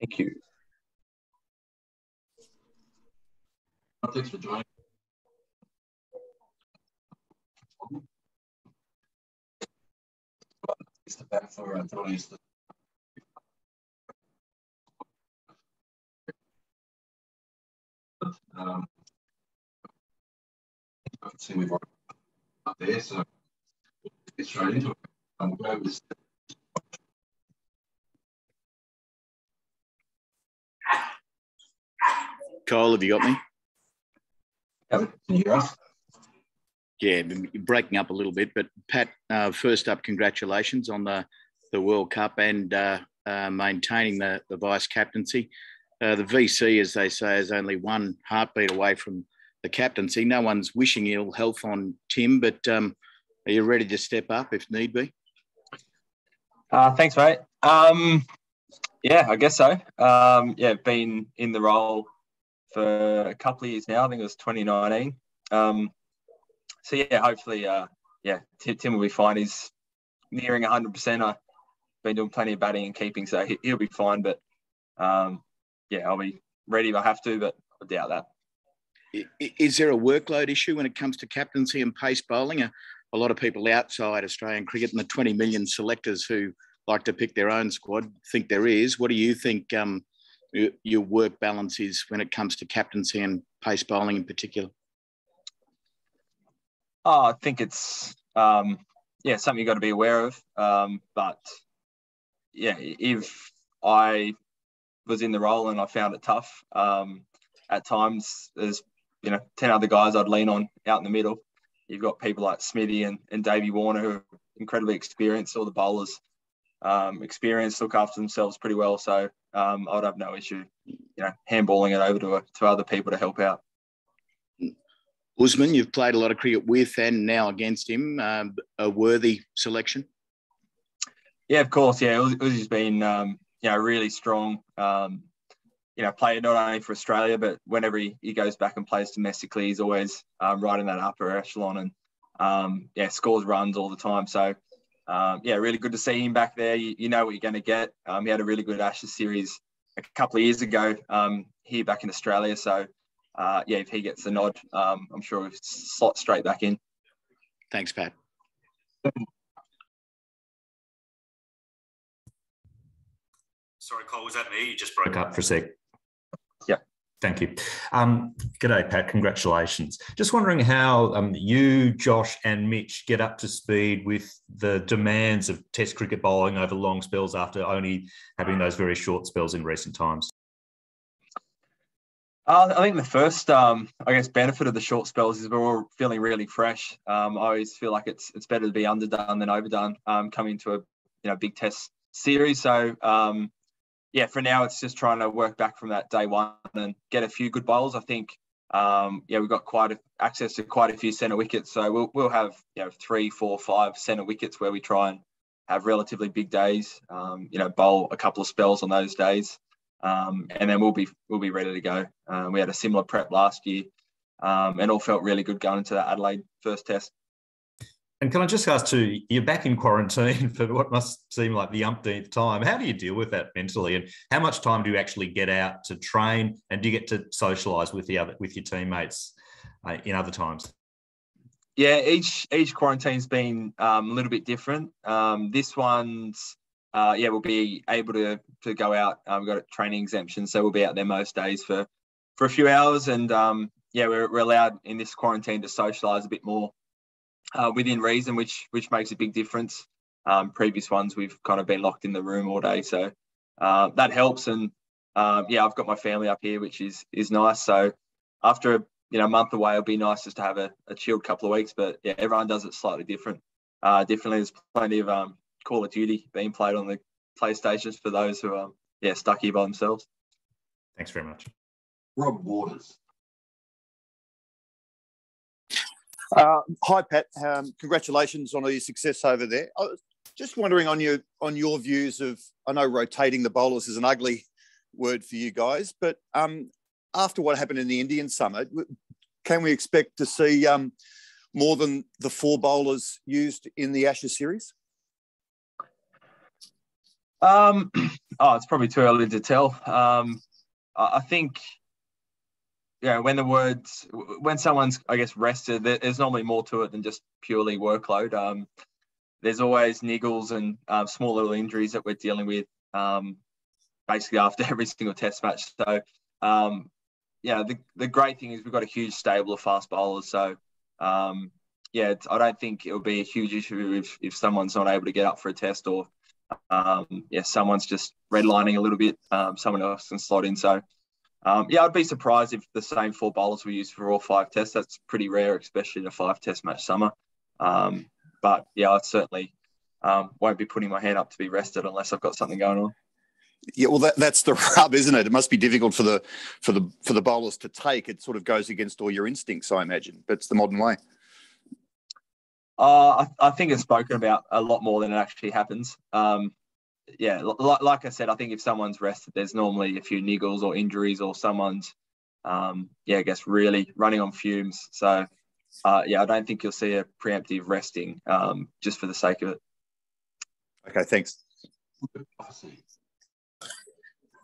Thank you. Thanks for joining. It's the back for Tony's. I can see we've already up there, so get straight into it. We'll go over this. Kyle, have you got me? Yep. Can you hear us? Yeah, you're breaking up a little bit, but Pat, first up, congratulations on the World Cup and maintaining the vice captaincy. The VC, as they say, is only one heartbeat away from the captaincy. No one's wishing ill health on Tim, but are you ready to step up if need be? Thanks, mate. Yeah, I guess so. Been in the role for a couple of years now. I think it was 2019. Hopefully, Tim will be fine. He's nearing 100%. I've been doing plenty of batting and keeping, so he'll be fine. But I'll be ready if I have to, but I doubt that. Is there a workload issue when it comes to captaincy and pace bowling? A lot of people outside Australian cricket and the 20 million selectors who like to pick their own squad think there is. What do you think your work balance is when it comes to captaincy and pace bowling in particular? I think it's something you've got to be aware of. If I was in the role and I found it tough, at times there's 10 other guys I'd lean on out in the middle. You've got people like Smithy and Davey Warner who are incredibly experienced. All the bowlers experienced, look after themselves pretty well. So I'd have no issue, handballing it over to other people to help out. Usman, you've played a lot of cricket with and now against him. A worthy selection? Yeah, of course. Yeah, Uzi's been really strong. Player not only for Australia, but whenever he goes back and plays domestically, he's always right in that upper echelon and scores runs all the time. So really good to see him back there. You know what you're going to get. He had a really good Ashes series a couple of years ago here back in Australia. So if he gets the nod, I'm sure he'll slot straight back in. Thanks, Pat. Sorry, Cole, was that me? You just broke up for a sec. Yeah. Thank you. G'day, Pat. Congratulations. Just wondering how you, Josh and Mitch get up to speed with the demands of Test cricket bowling over long spells after only having those very short spells in recent times. I think the first, benefit of the short spells is we're all feeling really fresh. I always feel like it's better to be underdone than overdone coming to a big Test series. So, for now, it's just trying to work back from that day one and get a few good bowls. I think, we've got access to quite a few centre wickets. So we'll have 3, 4, 5 centre wickets where we try and have relatively big days. Bowl a couple of spells on those days. And then we'll be ready to go. We had a similar prep last year, and all felt really good going into that Adelaide first Test. And can I just ask too, you're back in quarantine for what must seem like the umpteenth time. How do you deal with that mentally, and how much time do you actually get out to train, and do you get to socialise with your teammates in other times? Yeah, each quarantine's been a little bit different. This one's we'll be able to go out. We've got a training exemption, so we'll be out there most days for a few hours. And we're allowed in this quarantine to socialise a bit more within reason, which makes a big difference. Previous ones we've kind of been locked in the room all day, so that helps. And I've got my family up here, which is nice. So after a month away, it'll be nice just to have a chilled couple of weeks. But yeah, everyone does it slightly differently. There's plenty of Call of Duty being played on the PlayStations for those who are stuck here by themselves. Thanks very much. Rob Waters. Hi, Pat. Congratulations on all your success over there. I was just wondering on your views of, I know rotating the bowlers is an ugly word for you guys, but after what happened in the Indian summer, can we expect to see more than the 4 bowlers used in the Ashes series? It's probably too early to tell. I think, when someone's, I guess, rested, there's normally more to it than just purely workload. There's always niggles and small little injuries that we're dealing with basically after every single test match. So, the great thing is we've got a huge stable of fast bowlers. So, I don't think it'll be a huge issue if someone's not able to get up for a test or, someone's just redlining a little bit. Someone else can slot in. So, I'd be surprised if the same 4 bowlers were used for all 5 tests. That's pretty rare, especially in a 5-test match summer. But I certainly won't be putting my hand up to be rested unless I've got something going on. Yeah, well, that's the rub, isn't it? It must be difficult for the bowlers to take. It sort of goes against all your instincts, I imagine. But it's the modern way. I think it's spoken about a lot more than it actually happens. Like I said, I think if someone's rested, there's normally a few niggles or injuries, or someone's, really running on fumes. So, I don't think you'll see a preemptive resting just for the sake of it. Okay, thanks.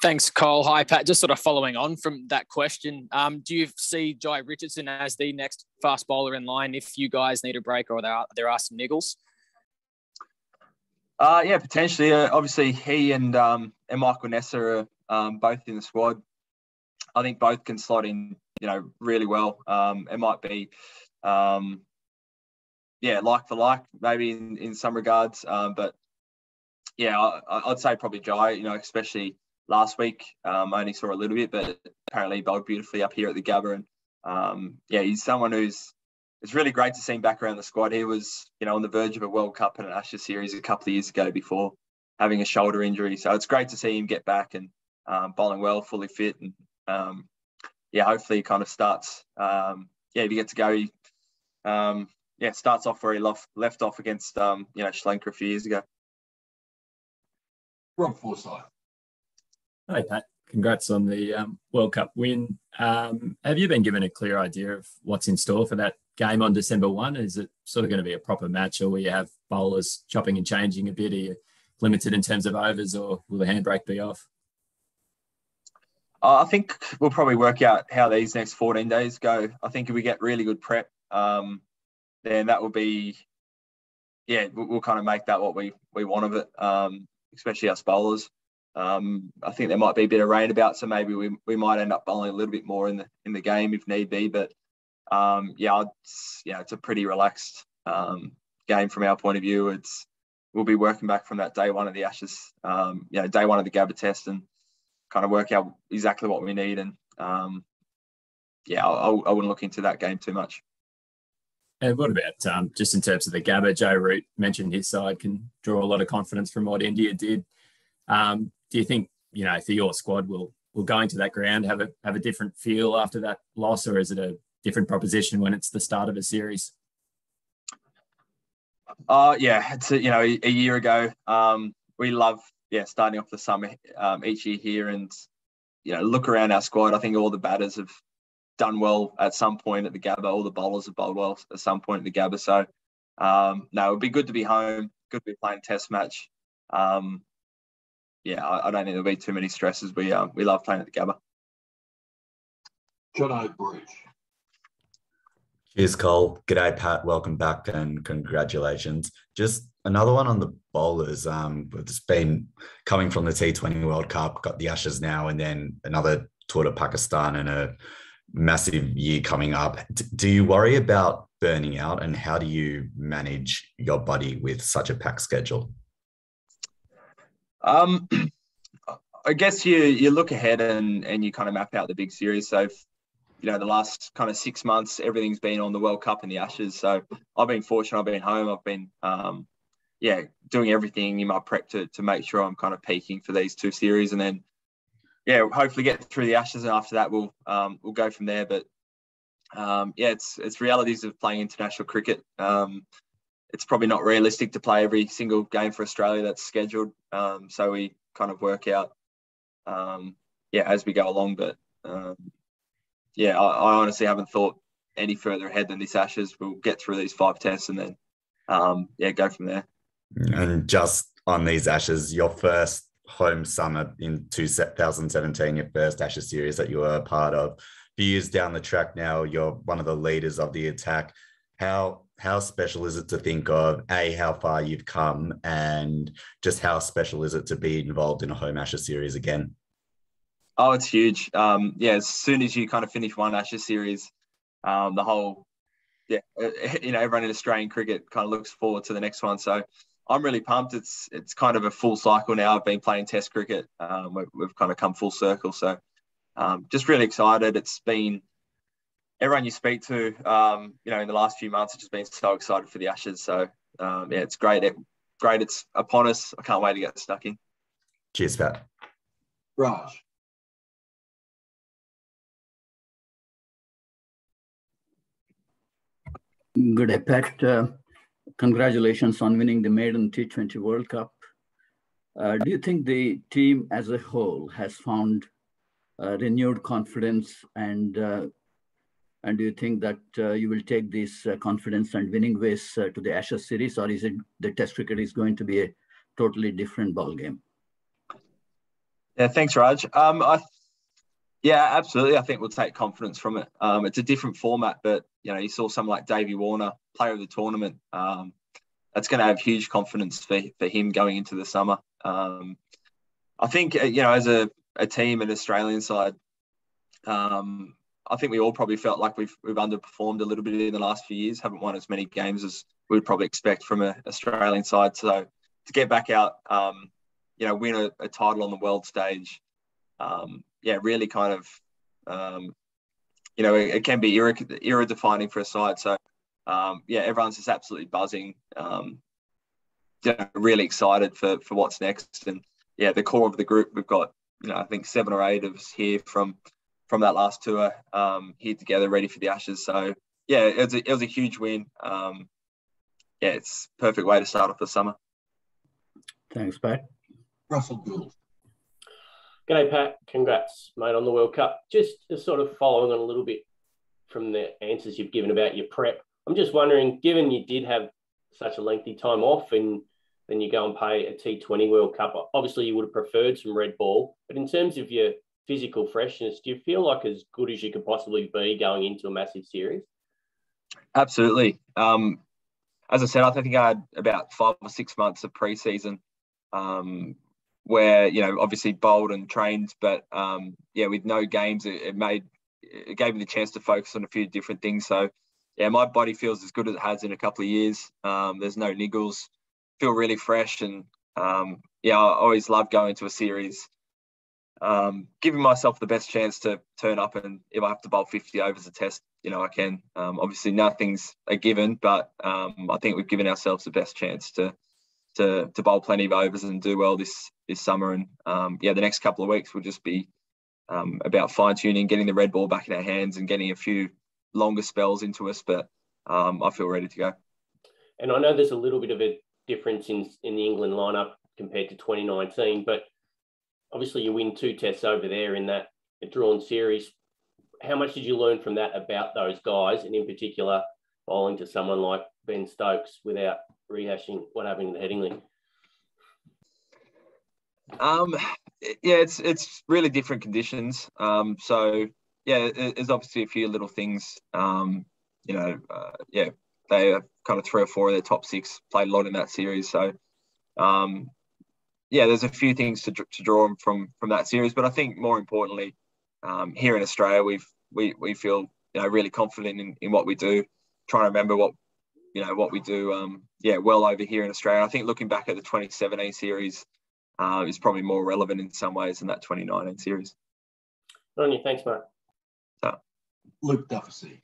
Thanks, Cole. Hi, Pat. Just sort of following on from that question, do you see Jai Richardson as the next fast bowler in line if you guys need a break or there are some niggles? Potentially. Obviously, he and Michael Nessa are both in the squad. I think both can slot in, really well. It might be, like for like, maybe in some regards. But I'd say probably Jai. Especially last week, I only saw a little bit, but apparently he bowled beautifully up here at the Gabba. And he's someone it's really great to see him back around the squad. He was, on the verge of a World Cup and an Ashes series a couple of years ago before having a shoulder injury. So it's great to see him get back and bowling well, fully fit. And, hopefully he kind of starts, if he gets to go, he starts off where he left off against, Sri Lanka a few years ago. Rob Forsyth. Hi, Pat. Congrats on the World Cup win. Have you been given a clear idea of what's in store for that game on December 1? Is it sort of going to be a proper match, or will you have bowlers chopping and changing a bit? Are you limited in terms of overs, or will the handbrake be off? I think we'll probably work out how these next 14 days go. I think if we get really good prep, then that will be, we'll kind of make that what we want of it, especially us bowlers. I think there might be a bit of rain about, so maybe we might end up bowling a little bit more in the game if need be. But it's a pretty relaxed game from our point of view. We'll be working back from that day one of the Ashes, day one of the Gabba test, and kind of work out exactly what we need. And I wouldn't look into that game too much. And what about just in terms of the Gabba? Joe Root mentioned his side can draw a lot of confidence from what India did. Do you think, for your squad, will going to that ground have a different feel after that loss, or is it a different proposition when it's the start of a series? It's a year ago. We love starting off the summer each year here, and look around our squad. I think all the batters have done well at some point at the Gabba. All the bowlers have bowled well at some point at the Gabba. So it'd be good to be home. Good to be playing a test match. I don't think there'll be too many stresses. We love playing at the Gabba. John O'Bridge. Cheers, Cole. G'day, Pat. Welcome back and congratulations. Just another one on the bowlers. It's been coming from the T20 World Cup, got the Ashes now, and then another tour to Pakistan and a massive year coming up. Do you worry about burning out, and how do you manage your body with such a packed schedule? I guess you look ahead and you kind of map out the big series. So, the last kind of 6 months, everything's been on the World Cup and the Ashes. So I've been fortunate. I've been home. I've been, doing everything in my prep to make sure I'm kind of peaking for these 2 series, and then, hopefully get through the Ashes, and after that we'll go from there. But it's realities of playing international cricket. It's probably not realistic to play every single game for Australia that's scheduled. So we kind of work out, as we go along. But I honestly haven't thought any further ahead than this Ashes. We'll get through these 5 tests and then, go from there. And just on these Ashes, your first home summer in 2017, your first Ashes series that you were a part of. A few years down the track now, you're one of the leaders of the attack. How special is it to think of, A, how far you've come, and just how special is it to be involved in a home Ashes series again? Oh, it's huge. As soon as you kind of finish one Ashes series, the whole, everyone in Australian cricket kind of looks forward to the next one. So I'm really pumped. It's kind of a full cycle now. I've been playing Test cricket. We've kind of come full circle. So just really excited. It's been everyone you speak to, in the last few months, have just been so excited for the Ashes. So it's great. It's upon us. I can't wait to get stuck in. Cheers, Pat. Raj. Good day, Pat. Congratulations on winning the maiden T20 World Cup. Do you think the team as a whole has found renewed confidence, and do you think that you will take this confidence and winning ways to the Ashes series, or is it the Test cricket is going to be a totally different ballgame? Yeah, thanks, Raj. Absolutely. I think we'll take confidence from it. It's a different format, but you saw someone like Davey Warner, player of the tournament. That's going to have huge confidence for him going into the summer. I think as a team, an Australian side, I think we all probably felt like we've underperformed a little bit in the last few years. Haven't won as many games as we would probably expect from an Australian side. So to get back out, win a title on the world stage. Really kind of, it can be era defining for a side. So, everyone's just absolutely buzzing. Really excited for what's next. And the core of the group, we've got, I think 7 or 8 of us here from that last tour, here together, ready for the Ashes. So, it was a huge win. It's a perfect way to start off the summer. Thanks, Pat. Russell Gould. G'day, Pat. Congrats, mate, on the World Cup. Just sort of following on a little bit from the answers you've given about your prep, I'm just wondering, given you did have such a lengthy time off and then you go and play a T20 World Cup, obviously you would have preferred some red ball, but in terms of your physical freshness, do you feel like as good as you could possibly be going into a massive series? Absolutely. As I said, I think I had about 5 or 6 months of pre-season where, obviously bowled and trained, but with no games, it gave me the chance to focus on a few different things. So, my body feels as good as it has in a couple of years. There's no niggles, feel really fresh. And, I always love going to a series, giving myself the best chance to turn up. And if I have to bowl 50 overs a test, I can. Obviously, nothing's a given, but I think we've given ourselves the best chance to bowl plenty of overs and do well this summer. And, the next couple of weeks will just be about fine-tuning, getting the red ball back in our hands and getting a few longer spells into us, but I feel ready to go. And I know there's a little bit of a difference in the England lineup compared to 2019, but obviously you win 2 tests over there in that drawn series. How much did you learn from that about those guys, and in particular bowling to someone like Ben Stokes without rehashing what happened in the Headingley? It's really different conditions. There's obviously a few little things. They are kind of 3 or 4 of their top 6 played a lot in that series. So, there's a few things to draw from that series. But I think more importantly, here in Australia, we feel really confident in what we do. Trying to remember what we do well over here in Australia. I think looking back at the 2017 series is probably more relevant in some ways than that 2019 series. Good on you. Thanks, mate. Luke Duffy.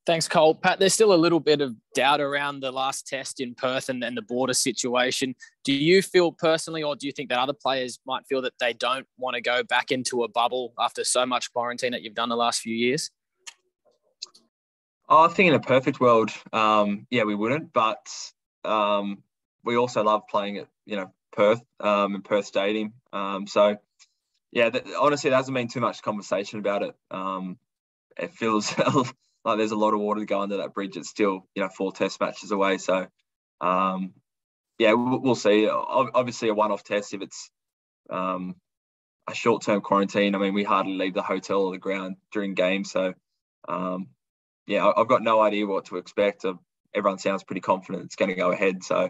Thanks, Cole. Pat, there's still a little bit of doubt around the last test in Perth and the border situation. Do you feel personally, or do you think that other players might feel that they don't want to go back into a bubble after so much quarantine that you've done the last few years? I think in a perfect world, we wouldn't. But we also love playing at, Perth and Perth Stadium. Honestly, there hasn't been too much conversation about it. It feels like there's a lot of water to go under that bridge. It's still, 4 test matches away. So, yeah, we'll see. Obviously, a one-off test if it's a short-term quarantine. I mean, we hardly leave the hotel or the ground during games, so yeah, I've got no idea what to expect. Everyone sounds pretty confident it's going to go ahead. So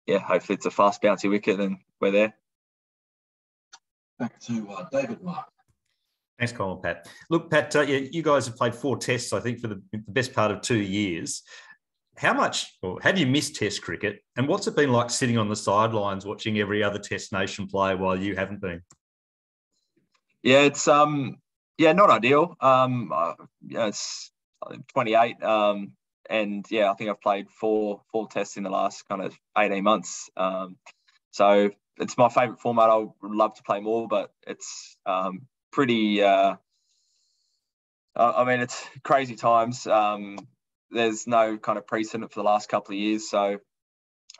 yeah, hopefully it's a fast bouncy wicket and we're there. Back to David Mark. Thanks, Colin, Pat. Look, Pat, you guys have played 4 tests, I think, for the best part of 2 years. How much, or have you missed Test cricket? And what's it been like sitting on the sidelines watching every other Test nation play while you haven't been? Yeah, it's not ideal. It's 28, and yeah, I think I've played four tests in the last kind of 18 months. So it's my favourite format. I would love to play more, but it's pretty. I mean, it's crazy times. There's no kind of precedent for the last couple of years, so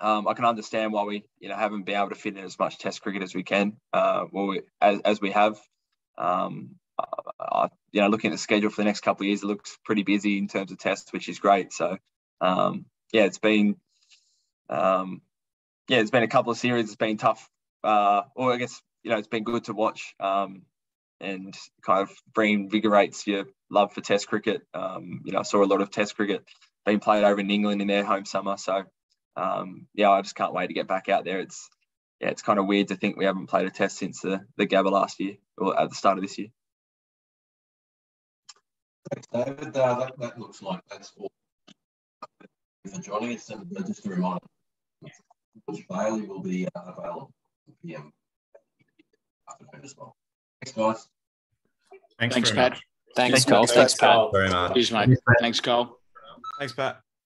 I can understand why we haven't been able to fit in as much Test cricket as we can. As we have. Looking at the schedule for the next couple of years, it looks pretty busy in terms of tests, which is great. So, it's been a couple of series. It's been tough, or I guess it's been good to watch, and kind of reinvigorates your love for Test cricket. I saw a lot of Test cricket being played over in England in their home summer. So, I just can't wait to get back out there. It's kind of weird to think we haven't played a test since the Gabba last year, or at the start of this year. Thanks, David. That looks like that's all for joining us. And just a reminder, George Bailey will be available at PM afternoon as well. Thanks, guys. Thanks, Pat. Thanks, Cole. Thanks, Pat. Very much. Cheers, mate. Thanks, Cole. Thanks, Pat.